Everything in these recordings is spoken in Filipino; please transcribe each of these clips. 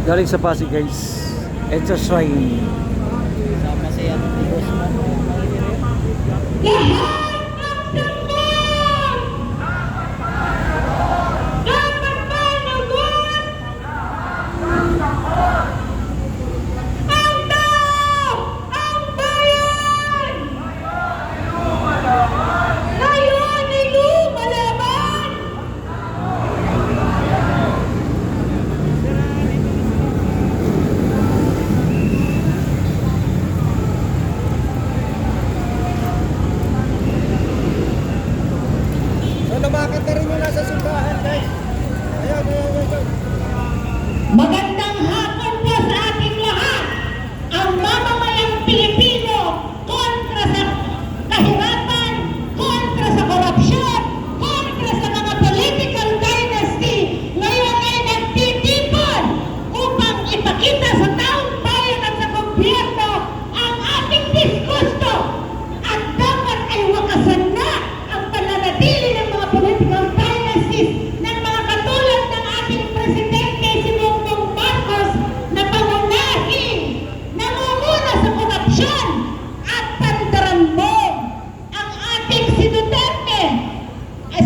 Galing sa Pasig guys. It's a shrine. Sama siya ng boss mo. Lumakad na rin yung nasa simbahan, guys. Ayan, ayan, ayan. Magandang hapon po sa ating lahat. Ang mamamayang Pilipino kontra sa kahirapan, kontra sa korupsyon, kontra sa mga political dynasty, ngayon ay nagtitipon upang ipakita sa taong bayan at sa gobyerno ang ating disgusto. At dapat ay wakasan na ang pananatili ng mga political dynasties ng mga katulad ng ating presidente si Bongbong Marcos na pangunahing nangunguna sa korupsyon at pandarambog. Ang ating si Duterte,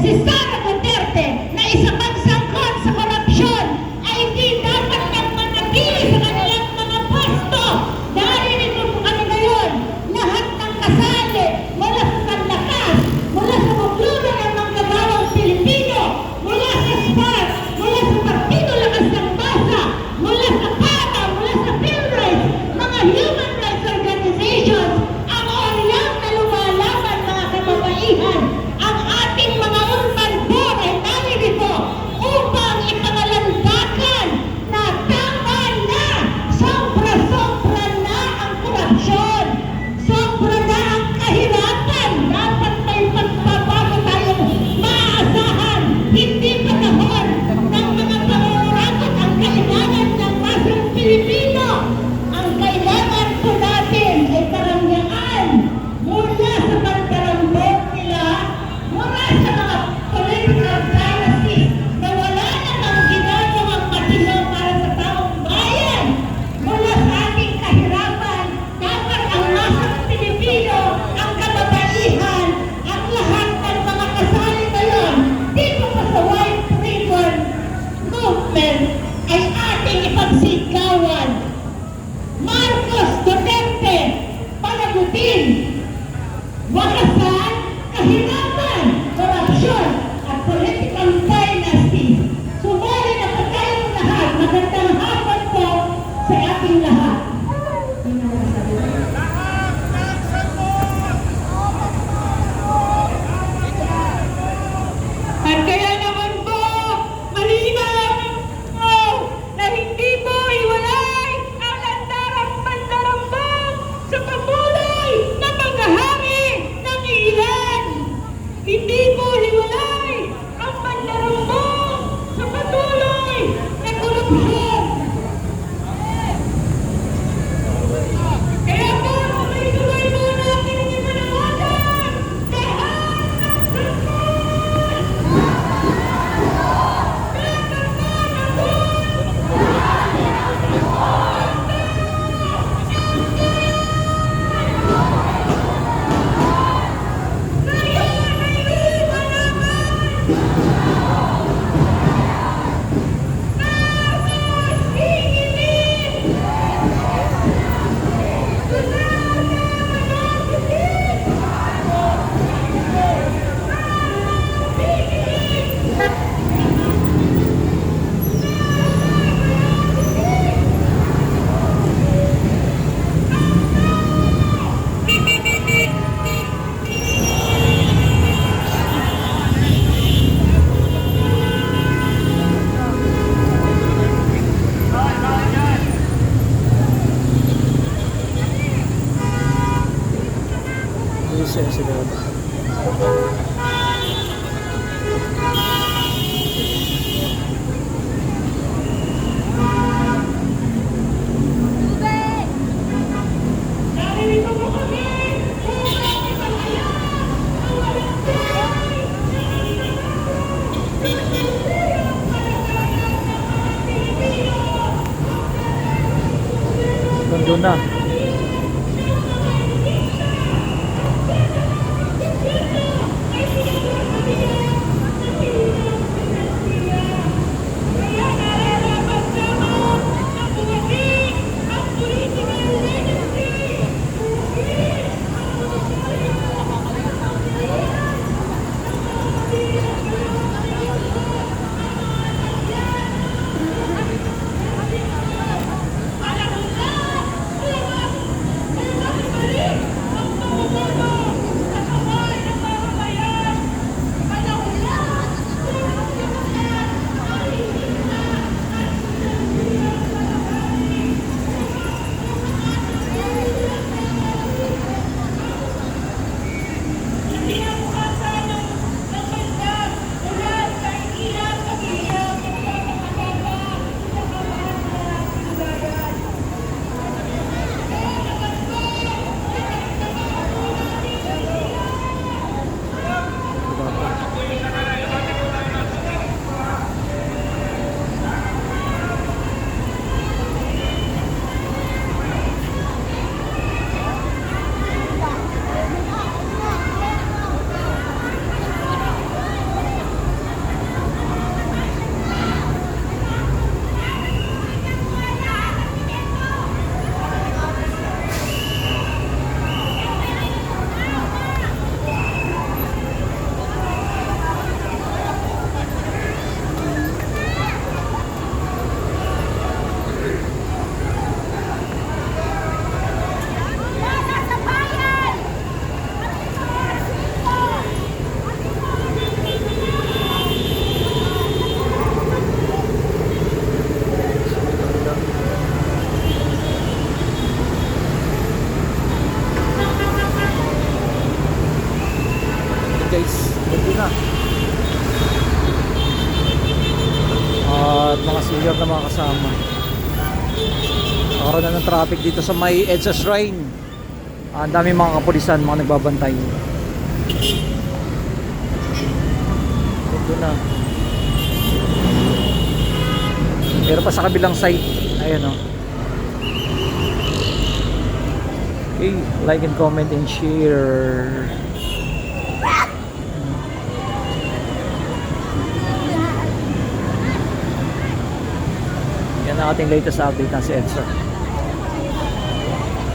si Sara Duterte na isa pang sangkot sa korupsyon ay di dapat nang manatili sa kanilang mga pwesto. Narinig po kami ngayon, lahat ng kasali mula sa Sanlakas, mula sa Bukluran ng Manggagawang Pilipino, mula sa SPARC, mula sa Partido Lakas ng Masa, mula sa PATA, mula sa PhilRights, mga human rights organizations, ang oryang na lumalaban mga kababaihan, ang ating mga urban poor ay naririto upang ipangalandakan na tama na, sobra-sobra na ang korupsyon, sobra na ang kahirapan, dapat may pagbabago tayong maaasahan, hindi panahon ng mga pangurakot ang kailangan ng masang Pilipino. Ang kailangan po natin ay karangyaan mula sa pandarambog nila, mula sa mga political dynasties na wala namang ginagawang matino para sa taong bayan. Mula sa ating kahirapan, dapat ang masang Pilipino, ang kababaihan, ang lahat ng mga kasali ngayon dito pa sa White Ribbon Movement ay ating ipagsigawan. Marcos, Duterte, panagutin, wakasan, kahirapan, korupsyon, at political dynasty. Sumali na po tayong lahat. Magandang hapon po sa ating lahat. At kaya naman po, malinaw na hindi po iwalay ang landarang pandarambog sa patuloy na paghahari ng ilan. Hindi po hiwalay ang pandarambog sa patuloy na korupsyon. Kaya po, tuloy-tuloy po natin ipanawagan lahat ng sangkot. na. Guys, ito na. At mga senior na mga kasama. Nakaroon na ng traffic dito sa may EDSA Shrine. Ang dami mga kapulisan, mga nagbabantay. Ito na. Pero pa sa kabilang side. Ayan o. Okay, like and comment and share. Yan ang ating latest update na si EDSA.